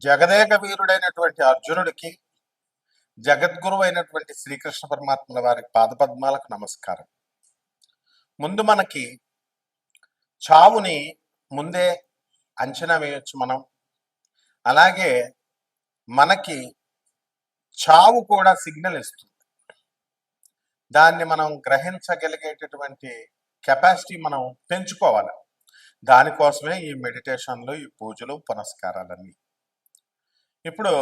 జగదేక వీరుడైనటువంటి అర్జునుడికి జగద్గురువు అయినటువంటి శ్రీకృష్ణ పరమాత్మల వారి పాదపద్మాలకు నమస్కారం. ముందు మనకి చావుని ముందే అంచనా వేయొచ్చు మనం. అలాగే మనకి చావు కూడా సిగ్నల్ ఇస్తుంది. దాన్ని మనం గ్రహించగలిగేటటువంటి కెపాసిటీ మనం పెంచుకోవాలి. దానికోసమే ఈ మెడిటేషన్లు, ఈ పూజలు, పునస్కారాలన్నీ. ఇప్పుడు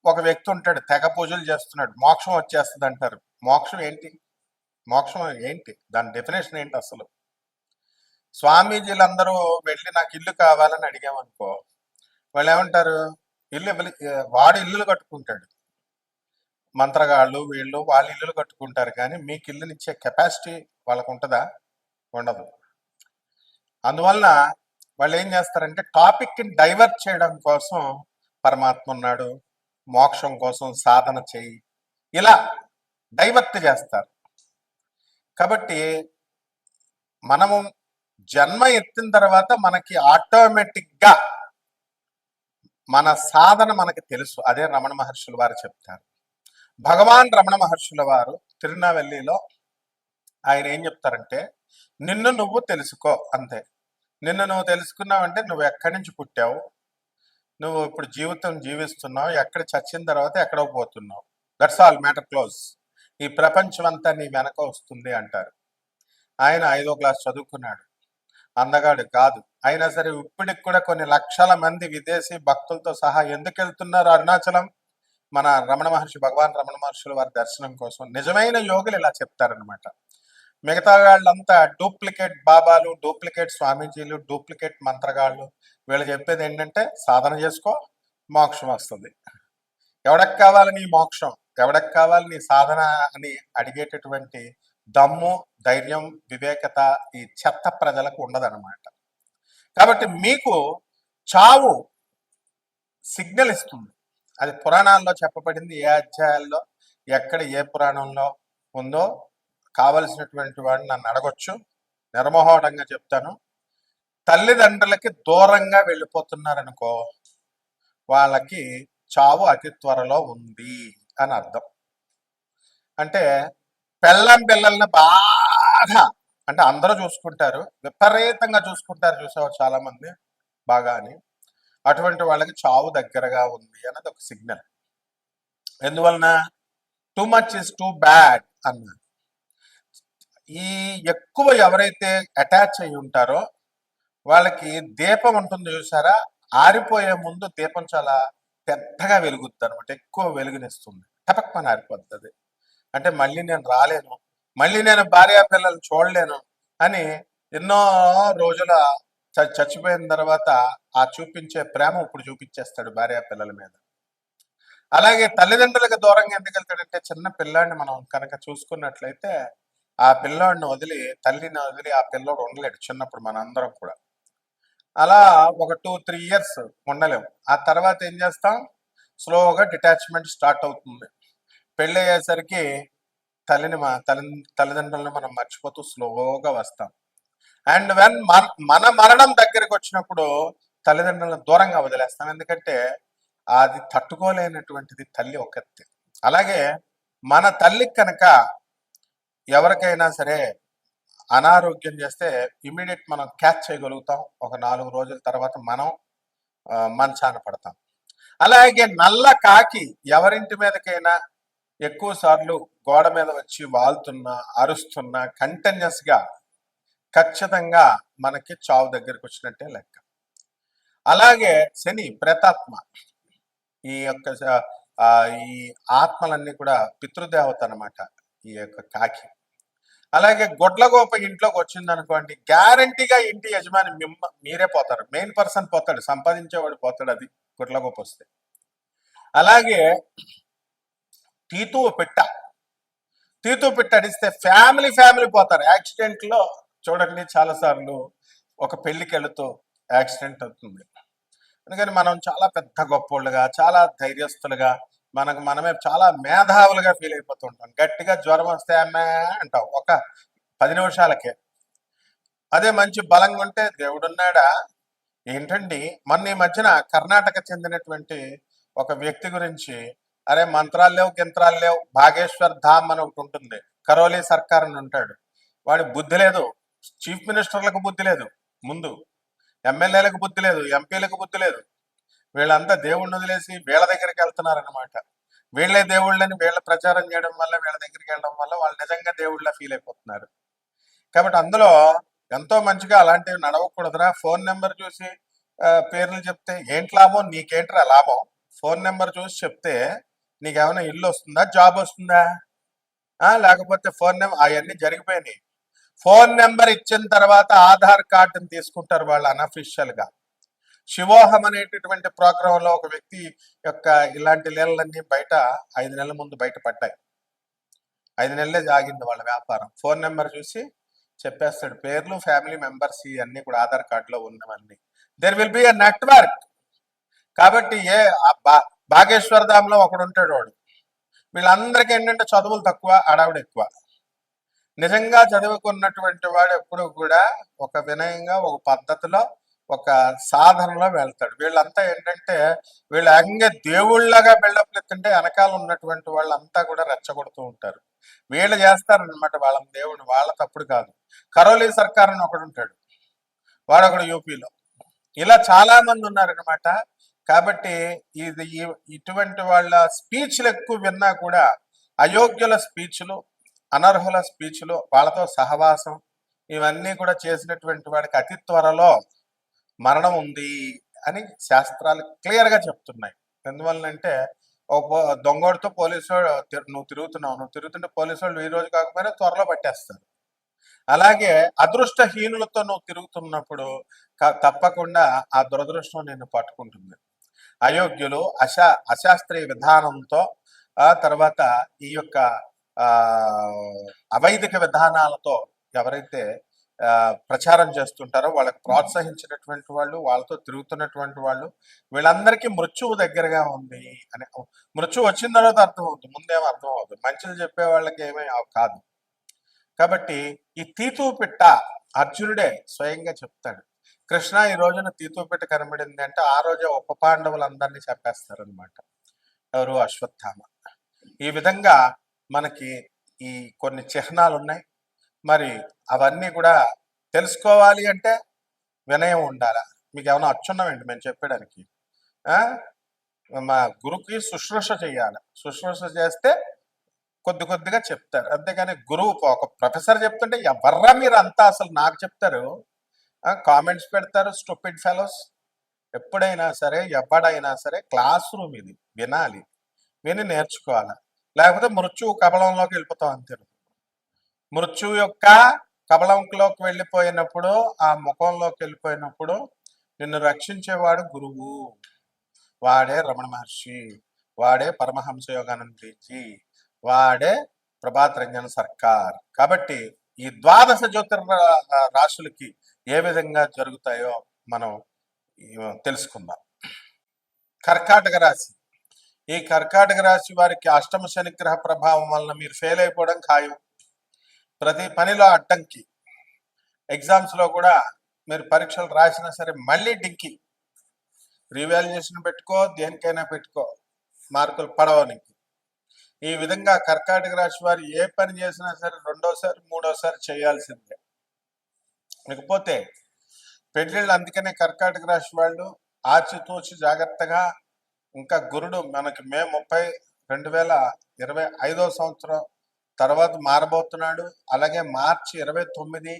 ఒక వ్యక్తి ఉంటాడు, తెగ పూజలు చేస్తున్నాడు, మోక్షం వచ్చేస్తుంది అంటారు. మోక్షం ఏంటి? మోక్షం ఏంటి? దాని డెఫినేషన్ ఏంటి అసలు? స్వామీజీలందరూ వెళ్ళి నాకు ఇల్లు కావాలని అడిగామనుకో, వాళ్ళు ఏమంటారు? ఇల్లు వాడు ఇల్లులు కట్టుకుంటాడు, మంత్రగాళ్ళు వీళ్ళు వాళ్ళు ఇల్లులు కట్టుకుంటారు, కానీ మీకు ఇల్లునిచ్చే కెపాసిటీ వాళ్ళకు ఉంటుందా? ఉండదు. అందువల్ల వాళ్ళు ఏం చేస్తారంటే టాపిక్ని డైవర్ట్ చేయడం కోసం పరమాత్మ ఉన్నాడు, మోక్షం కోసం సాధన చేయి, ఇలా డైవర్ట్ చేస్తారు. కాబట్టి మనము జన్మ ఎత్తిన తర్వాత మనకి ఆటోమేటిక్గా మన సాధన మనకి తెలుసు. అదే రమణ మహర్షుల వారు చెప్తారు. భగవాన్ రమణ మహర్షుల వారు తిరునావెల్లిలో ఆయన ఏం చెప్తారంటే, నిన్ను నువ్వు తెలుసుకో అంతే. నిన్ను నువ్వు తెలుసుకున్నావంటే నువ్వు ఎక్కడి నుంచి పుట్టావు, నువ్వు ఇప్పుడు జీవితం జీవిస్తున్నావు, ఎక్కడ చచ్చిన తర్వాత ఎక్కడో పోతున్నావు, దట్స్ ఆల్, మ్యాటర్ క్లోజ్. ఈ ప్రపంచం అంతా నీ వెనక వస్తుంది అంటారు. ఆయన 5వ క్లాస్ చదువుకున్నాడు, అందగాడు కాదు. అయినా సరే ఇప్పటికి కూడా కొన్ని లక్షల మంది విదేశీ భక్తులతో సహా ఎందుకు వెళ్తున్నారు అరుణాచలం? మన రమణ మహర్షి, భగవాన్ రమణ మహర్షుల వారి దర్శనం కోసం. నిజమైన యోగులు ఇలా చెప్తారనమాట. మిగతా వాళ్ళంతా డూప్లికేట్ బాబాలు, డూప్లికేట్ స్వామీజీలు, డూప్లికేట్ మంత్రగాళ్ళు. వీళ్ళు చెప్పేది ఏంటంటే సాధన చేసుకో, మోక్షం వస్తుంది. ఎవడకు కావాలి నీ మోక్షం? ఎవడకు కావాలి నీ సాధన అని అడిగేటటువంటి దమ్ము, ధైర్యం, వివేకత ఈ చెత్త ప్రజలకు ఉండదన్నమాట. కాబట్టి మీకు చావు సిగ్నల్ ఇస్తుంది. అది పురాణాల్లో చెప్పబడింది. ఏ అధ్యాయాల్లో, ఎక్కడ, ఏ పురాణంలో ఉందో కావలసినటువంటి వాడిని నన్ను అడగొచ్చు, నిర్మోహటంగా చెప్తాను. తల్లిదండ్రులకి దూరంగా వెళ్ళిపోతున్నారనుకో, వాళ్ళకి చావు అతి త్వరలో ఉంది అని అర్థం. అంటే పెళ్ళం పిల్లల్ని బాగా, అంటే అందరూ చూసుకుంటారు, విపరీతంగా చూసుకుంటారు, చూసావు చాలా మంది బాగా అని. అటువంటి వాళ్ళకి చావు దగ్గరగా ఉంది అన్నది ఒక సిగ్నల్. ఎందువలన? Too much is too bad అన్నారు. ఈ ఎక్కువ ఎవరైతే అటాచ్ అయి ఉంటారో వాళ్ళకి దీపం ఉంటుంది చూసారా, ఆరిపోయే ముందు దీపం చాలా పెద్దగా వెలుగుతుంది అనమాట, ఎక్కువ వెలుగునిస్తుంది, టపక్మని ఆరిపోతుంది. అంటే మళ్ళీ నేను రాలేను, మళ్ళీ నేను భార్య పిల్లలు చూడలేను అని ఎన్నో రోజుల చచ్చిపోయిన తర్వాత ఆ చూపించే ప్రేమ ఇప్పుడు చూపించేస్తాడు భార్య పిల్లల మీద. అలాగే తల్లిదండ్రులకు దూరంగా ఎందుకు వెళ్తాడంటే, చిన్న పిల్లాడిని మనం కనుక చూసుకున్నట్లయితే ఆ పిల్లోడిని వదిలి, తల్లిని వదిలి ఆ పిల్లోడు ఉండలేడు చిన్నప్పుడు, మనందరం కూడా. అలా ఒక 2-3 ఇయర్స్ ఉండలేము. ఆ తర్వాత ఏం చేస్తాం? స్లోగా డిటాచ్మెంట్ స్టార్ట్ అవుతుంది. పెళ్ళి అయ్యేసరికి తల్లిదండ్రులను మనం మర్చిపోతూ స్లోగా వస్తాం. అండ్ వెన్ మన మరణం దగ్గరికి వచ్చినప్పుడు తల్లిదండ్రులను దూరంగా వదిలేస్తాం. ఎందుకంటే అది తట్టుకోలేనటువంటిది తల్లి ఒక్కతే. అలాగే మన తల్లికి కనుక ఎవరికైనా సరే అనారోగ్యం చేస్తే ఇమీడియట్ మనం క్యాచ్ చేయగలుగుతాం. ఒక 4 రోజుల తర్వాత మనం మంచాన పడతాం. అలాగే నల్ల కాకి ఎవరింటి మీదకైనా ఎక్కువ సార్లు గోడ మీద వచ్చి వాళ్తున్నా, అరుస్తున్నా, కంటిన్యూస్ గా, ఖచ్చితంగా మనకి చావు దగ్గరికి వచ్చినట్టే లెక్క. అలాగే శని, ప్రేతాత్మ, ఈ యొక్క ఈ ఆత్మలన్నీ కూడా పితృదేవత అన్నమాట ఈ యొక్క కాకి. అలాగే గొడ్లగోప ఇంట్లోకి వచ్చింది అనుకోండి, గ్యారంటీగా ఇంటి యజమాని మీరే పోతారు, మెయిన్ పర్సన్ పోతాడు, సంపాదించేవాడు పోతాడు, అది గొడ్లగోప వస్తే. అలాగే తీతువు పిట్ట అడిస్తే ఫ్యామిలీ పోతారు. యాక్సిడెంట్ లో చూడండి, చాలాసార్లు ఒక పెళ్లికి వెళుతూ యాక్సిడెంట్ అవుతుంది. అందుకని మనం చాలా పెద్ద గొప్పోళ్ళుగా, చాలా ధైర్యస్తులుగా, మనమే చాలా మేధావులుగా ఫీల్ అయిపోతుంటాం. గట్టిగా జ్వరం వస్తే అమ్మే అంటాం ఒక 10 నిమిషాలకే. అదే మంచి బలంగా ఉంటే దేవుడున్నాడా, ఏంటండి మొన్న ఈ మధ్యన కర్ణాటక చెందినటువంటి ఒక వ్యక్తి గురించి, అరే మంత్రాలు లేవు గింత్రాలు లేవు, భాగేశ్వర్ ధామ్ అని ఒకటి ఉంటుంది, కరోలి సర్కార్ అని ఉంటాడు, వాడి బుద్ధి లేదు, చీఫ్ మినిస్టర్లకు బుద్ధి లేదు, ముందు ఎమ్మెల్యేలకు బుద్ధి లేదు, ఎంపీలకు బుద్ధి లేదు, వీళ్ళంతా దేవుణ్ణి వదిలేసి వీళ్ళ దగ్గరికి వెళ్తున్నారనమాట. వీళ్ళే దేవుళ్ళని వీళ్ళ ప్రచారం చేయడం వల్ల, వీళ్ళ దగ్గరికి వెళ్ళడం వల్ల వాళ్ళు నిజంగా దేవుళ్ళ ఫీల్ అయిపోతున్నారు. కాబట్టి అందులో ఎంతో మంచిగా అలాంటివి నడవకూడదురా. ఫోన్ నెంబర్ చూసి పేర్లు చెప్తే ఏంటి లాభం, నీకేంట్రా లాభం? ఫోన్ నెంబర్ చూసి చెప్తే నీకేమైనా ఇల్లు వస్తుందా, జాబ్ వస్తుందా? లేకపోతే ఫోన్ నెంబర్ అవన్నీ జరిగిపోయినాయి. ఫోన్ నెంబర్ ఇచ్చిన తర్వాత ఆధార్ కార్డుని తీసుకుంటారు వాళ్ళు అనఫిషియల్ గా. శివోహం అనేటటువంటి ప్రోగ్రామ్ లో ఒక వ్యక్తి యొక్క ఇలాంటి లీలలన్నీ బయట 5 నెలల ముందు బయట పడ్డాయి. 5 నెలలే ఆగింది వాళ్ళ వ్యాపారం. ఫోన్ నెంబర్ చూసి చెప్పేస్తాడు, పేర్లు, ఫ్యామిలీ మెంబర్స్ ఇవన్నీ కూడా ఆధార్ కార్డులో ఉన్నవన్నీ. There will be a network. కాబట్టి భాగేశ్వర ధామ్ లో ఒకడు ఉంటాడు, వాడు వీళ్ళందరికీ ఏంటంటే చదువులు తక్కువ, అడావిడ ఎక్కువ. నిజంగా చదువుకున్నటువంటి వాడు ఎప్పుడు కూడా ఒక వినయంగా, ఒక పద్ధతిలో, ఒక సాధనలో వెళ్తాడు. వీళ్ళంతా ఏంటంటే వీళ్ళు ఏకంగా దేవుళ్ళగా బిల్డప్ ఎత్తుంటే వెనకాల ఉన్నటువంటి వాళ్ళంతా కూడా రెచ్చగొడుతూ ఉంటారు. వీళ్ళు చేస్తారనమాట వాళ్ళని దేవుడు, వాళ్ళ తప్పుడు కాదు. కరోలి సర్కార్ అని ఒకడు ఉంటాడు, వాడొకడు యూపీలో. ఇలా చాలా మంది ఉన్నారనమాట. కాబట్టి ఇది ఇటువంటి వాళ్ళ స్పీచ్లు ఎక్కువ విన్నా కూడా అయోగ్యుల స్పీచ్లు, అనర్హుల స్పీచ్లు, వాళ్ళతో సహవాసం, ఇవన్నీ కూడా చేసినటువంటి వాడికి అతి త్వరలో మరణం ఉంది అని శాస్త్రాలు క్లియర్గా చెప్తున్నాయి. ఎందువల్లంటే ఒక దొంగోడితో పోలీసు నువ్వు తిరుగుతుంటే పోలీసు వాళ్ళు ఈ రోజు కాకపోయినా త్వరలో పట్టేస్తారు. అలాగే అదృష్టహీనులతో నువ్వు తిరుగుతున్నప్పుడు తప్పకుండా ఆ దురదృష్టం నిన్ను పట్టుకుంటుంది. అయోగ్యులు, అశాస్త్రీయ విధానంతో, ఆ తర్వాత ఈ యొక్క అవైదిక విధానాలతో ఎవరైతే ప్రచారం చేస్తుంటారో వాళ్ళకి ప్రోత్సహించినటువంటి వాళ్ళు, వాళ్ళతో తిరుగుతున్నటువంటి వాళ్ళు, వీళ్ళందరికీ మృత్యువు దగ్గరగా ఉంది అని. మృత్యు వచ్చిన తర్వాత అర్థమవుతుంది, ముందేమో అర్థం అవుతుంది. మంచిలు చెప్పే వాళ్ళకి ఏమీ కాదు. కాబట్టి ఈ తీతూ పిట్ట అర్జునుడే స్వయంగా చెప్తాడు, కృష్ణ ఈ రోజున తీతూ పిట్ట కనబడింది అంటే ఆ రోజే ఉప పాండవులందరినీ చెప్పేస్తారనమాట. ఎవరు? అశ్వత్థామ. ఈ విధంగా మనకి ఈ కొన్ని చిహ్నాలు ఉన్నాయి. మరి అవన్నీ కూడా తెలుసుకోవాలి అంటే వినయం ఉండాలా. మీకు ఏమైనా అచ్చున్నామండి మేము చెప్పడానికి? మా గురువుకి శుశ్రూష చేయాలి. శుశ్రూష చేస్తే కొద్ది కొద్దిగా చెప్తారు, అంతేగాని గురువు ఒక ప్రొఫెసర్ చెప్తుంటే ఎవర్రా మీరు అంతా అసలు నాకు చెప్తారు, కామెంట్స్ పెడతారు, స్టూపిడ్ ఫెలోస్. ఎప్పుడైనా సరే, ఎవడైనా సరే క్లాస్ రూమ్ ఇది, వినాలి, విని నేర్చుకోవాలి. లేకపోతే మృత్యువు కబలంలోకి వెళ్ళిపోతాం అంతే. మృత్యువు యొక్క కబలంలోకి వెళ్ళిపోయినప్పుడు, ఆ ముఖంలోకి వెళ్ళిపోయినప్పుడు నిన్ను రక్షించేవాడు గురువు. వాడే రమణ మహర్షి, వాడే పరమహంస యోగానందజీ, వాడే ప్రభాత్ రంజన్ సర్కార్. కాబట్టి ఈ ద్వాదశ జ్యోతిర్మ రాశులకి ఏ విధంగా జరుగుతాయో మనం తెలుసుకుందాం. కర్కాటక రాశి. ఈ కర్కాటక రాశి వారికి అష్టమ శనిగ్రహ ప్రభావం వలన మీరు ఫెయిల్ అయిపోవడం ఖాయం. ప్రతి పనిలో అడ్డంకి. ఎగ్జామ్స్ లో కూడా మీరు పరీక్షలు రాసినా సరే మళ్ళీ డింకి. రీవాల్యుయేషన్ పెట్టుకో, దేనికైనా పెట్టుకో, మార్కులు పడవనికి. ఈ విధంగా కర్కాటక రాశి వారు ఏ పని చేసినా సరే రెండోసారి మూడోసారి చేయాల్సిందే. లేకపోతే పెళ్ళిళ్ళు. అందుకనే కర్కాటక రాశి వాళ్ళు ఆచితూచి జాగ్రత్తగా. ఇంకా గురుడు మనకి మే 30, 2025 సంవత్సరం తర్వాత మారబోతున్నాడు. అలాగే మార్చి 29,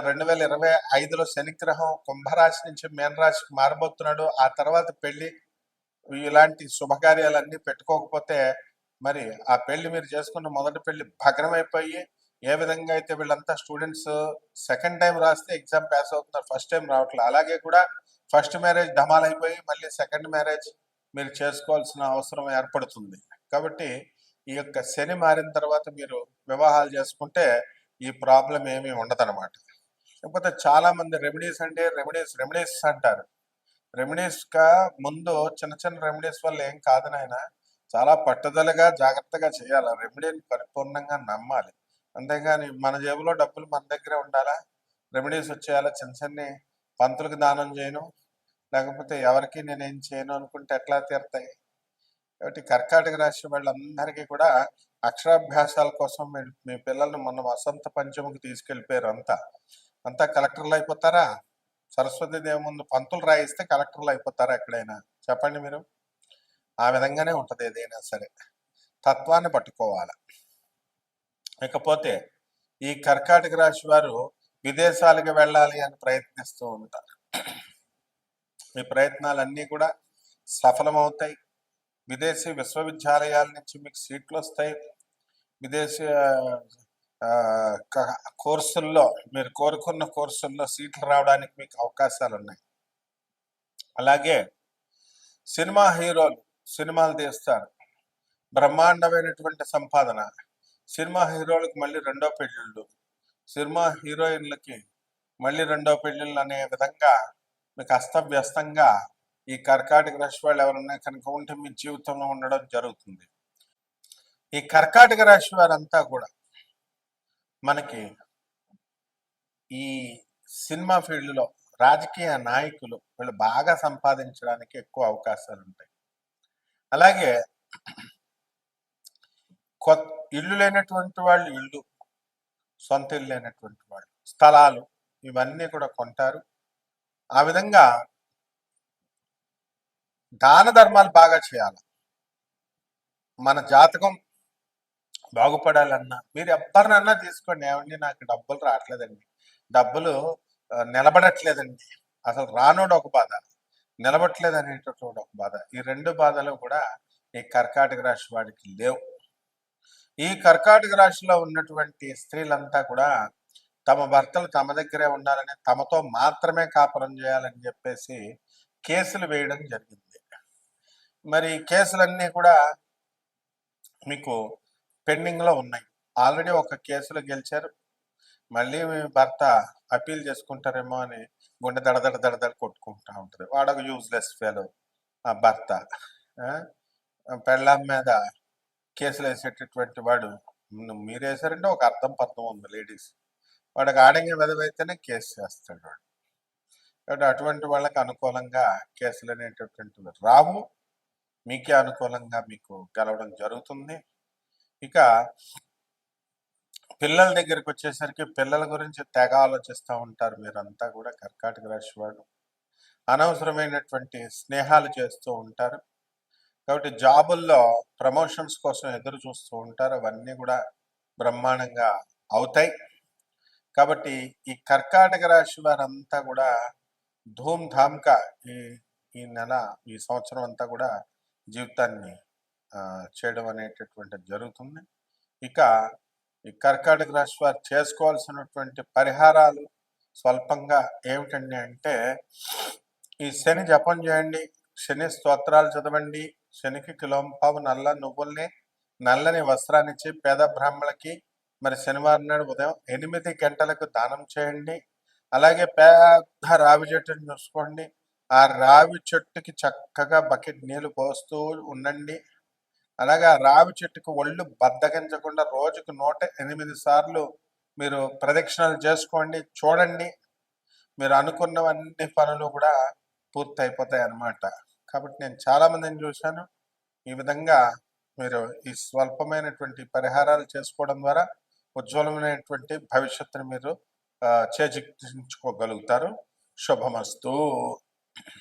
2025లో శనిగ్రహం కుంభరాశి నుంచి మీనరాశికి మారబోతున్నాడు. ఆ తర్వాత పెళ్లి. ఇలాంటి శుభకార్యాలన్నీ పెట్టుకోకపోతే మరి ఆ పెళ్లి, మీరు చేసుకున్న మొదటి పెళ్లి భగ్నమైపోయి, ఏ విధంగా అయితే వీళ్ళంతా స్టూడెంట్స్ సెకండ్ టైం రాస్తే ఎగ్జామ్ పాస్ అవుతున్నారు, ఫస్ట్ టైం రావట్లేదు. అలాగే కూడా ఫస్ట్ మ్యారేజ్ ధమాలైపోయి మళ్ళీ సెకండ్ మ్యారేజ్ మీరు చేసుకోవాల్సిన అవసరం ఏర్పడుతుంది. కాబట్టి ఈ యొక్క శని మారిన తర్వాత మీరు వివాహాలు చేసుకుంటే ఈ ప్రాబ్లం ఏమీ ఉండదన్నమాట. లేకపోతే చాలా మంది రెమెడీస్ అంటే రెమెడీస్ అంటారు. రెమెడీస్గా ముందు చిన్న చిన్న రెమెడీస్ వల్ల ఏం కాదు నాయన, చాలా పట్టుదలగా జాగ్రత్తగా చేయాలి. రెమెడీని పరిపూర్ణంగా నమ్మాలి. అంతేగాని మన జేబులో డబ్బులు మన దగ్గరే ఉండాలా, రెమెడీస్ వచ్చేయాలా చిన్న చిన్న పంతులకు దానం చేయను, లేకపోతే ఎవరికి నేనేం చేయను అనుకుంటే ఎట్లా తీరుతాయి? కాబట్టి కర్కాటక రాశి వాళ్ళందరికీ కూడా అక్షరాభ్యాసాల కోసం మీ పిల్లల్ని మొన్న వసంత పంచమికి తీసుకెళ్ళిపోయారు. అంతా కలెక్టర్లు అయిపోతారా? సరస్వతి దేవి ముందు పంతులు రాయిస్తే కలెక్టర్లు అయిపోతారా ఎక్కడైనా? చెప్పండి మీరు. ఆ విధంగానే ఉంటుంది ఏదైనా సరే, తత్వాన్ని పట్టుకోవాలి. ఇకపోతే ఈ కర్కాటక రాశి వారు విదేశాలకు వెళ్ళాలి అని ప్రయత్నిస్తూ ఉంటారు. ఈ ప్రయత్నాలన్నీ కూడా సఫలమవుతాయి. విదేశీ విశ్వవిద్యాలయాల నుంచి మీకు సీట్లు వస్తాయి. విదేశీ కోర్సుల్లో మీరు కోరుకున్న కోర్సుల్లో సీట్లు రావడానికి మీకు అవకాశాలు ఉన్నాయి. అలాగే సినిమా హీరోలు సినిమాలు తీస్తారు, బ్రహ్మాండమైనటువంటి సంపాదన. సినిమా హీరోలకు మళ్ళీ రెండో పెళ్ళిళ్ళు, సినిమా హీరోయిన్లకి మళ్ళీ రెండో పెళ్ళిళ్ళు అనే విధంగా మీకు అస్తవ్యస్తంగా ఈ కర్కాటక రాశి వాళ్ళు ఎవరన్నా కనుక ఉంటే మీ జీవితంలో ఉండడం జరుగుతుంది. ఈ కర్కాటక రాశి వారంతా కూడా మనకి ఈ సినిమా ఫీల్డ్లో రాజకీయ నాయకులు వీళ్ళు బాగా సంపాదించడానికి ఎక్కువ అవకాశాలు ఉంటాయి. అలాగే ఇల్లు లేనటువంటి వాళ్ళు ఇల్లు, సొంత ఇల్లు లేనటువంటి వాళ్ళు స్థలాలు, ఇవన్నీ కూడా కొంటారు. ఆ విధంగా దాన ధర్మాలు బాగా చేయాలి. మన జాతకం బాగుపడాలన్నా మీరు ఎవరినన్నా తీసుకోండి, ఏమండి నాకు డబ్బులు రావట్లేదండి, డబ్బులు నిలబడట్లేదండి, అసలు రానోడు ఒక బాధ, నిలబడట్లేదు అనేటటువంటి ఒక బాధ. ఈ రెండు బాధలు కూడా ఈ కర్కాటక రాశి వాడికి లేవు. ఈ కర్కాటక రాశిలో ఉన్నటువంటి స్త్రీలంతా కూడా తమ భర్తలు తమ దగ్గరే ఉండాలని, తమతో మాత్రమే కాపురం చేయాలని చెప్పేసి కేసులు వేయడం జరిగింది. మరి కేసులన్నీ కూడా మీకు పెండింగ్లో ఉన్నాయి. ఆల్రెడీ ఒక కేసులో గెలిచారు, మళ్ళీ మీ భర్త అపీల్ చేసుకుంటారేమో అని గుండె దడదడ కొట్టుకుంటూ ఉంటుంది. వాడొక యూజ్లెస్ ఫెలో ఆ భర్త. పెళ్ళాం మీద కేసులు వేసేటటువంటి వాడు, మీరు వేసారంటే ఒక అర్థం పర్థం ఉంది లేడీస్, వాడికి ఆడంగి వెదవైతేనే కేసు చేస్తాడు వాడు. కాబట్టి అటువంటి వాళ్ళకి అనుకూలంగా కేసులు అనేటటువంటివి రావు, మీకే అనుకూలంగా మీకు గెలవడం జరుగుతుంది. ఇక పిల్లల దగ్గరికి వచ్చేసరికి పిల్లల గురించి తెగ ఆలోచిస్తూ ఉంటారు మీరంతా కూడా కర్కాటక రాశి వాడు. అనవసరమైనటువంటి స్నేహాలు చేస్తూ ఉంటారు. కాబట్టి జాబుల్లో ప్రమోషన్స్ కోసం ఎదురు చూస్తూ ఉంటారు, అవన్నీ కూడా బ్రహ్మాండంగా అవుతాయి. కాబట్టి ఈ కర్కాటక రాశి వారంతా కూడా ధూమ్ధామ్గా ఈ నెల ఈ సంవత్సరం అంతా కూడా జీవితాన్ని చేయడం అనేటటువంటిది జరుగుతుంది. ఇక ఈ కర్కాటక రాశి వారు చేసుకోవాల్సినటువంటి పరిహారాలు స్వల్పంగా ఏమిటండి అంటే, ఈ శని జపం చేయండి, శని స్తోత్రాలు చదవండి, శనికి కిలోంపావు నల్ల నువ్వుల్ని నల్లని వస్త్రాన్నిచ్చి పేద బ్రాహ్మణులకి మరి శనివారం నాడు ఉదయం 8 గంటలకు దానం చేయండి. అలాగే పెద్ద రావి చెట్టుని చూసుకోండి, ఆ రావి చెట్టుకి చక్కగా బకెట్ నీళ్లు పోస్తూ ఉండండి. అలాగే ఆ రావి చెట్టుకు ఒళ్ళు బద్దగించకుండా రోజుకు 108 సార్లు మీరు ప్రదక్షిణలు చేసుకోండి. చూడండి, మీరు అనుకున్నవన్నీ పనులు కూడా పూర్తి అయిపోతాయి అన్నమాట. కాబట్టి నేను చాలా మందిని చూశాను. ఈ విధంగా మీరు ఈ స్వల్పమైనటువంటి పరిహారాలు చేసుకోవడం ద్వారా ఉజ్వలమైనటువంటి భవిష్యత్తును మీరు చేజిక్కించుకోగలుగుతారు. శుభమస్తు.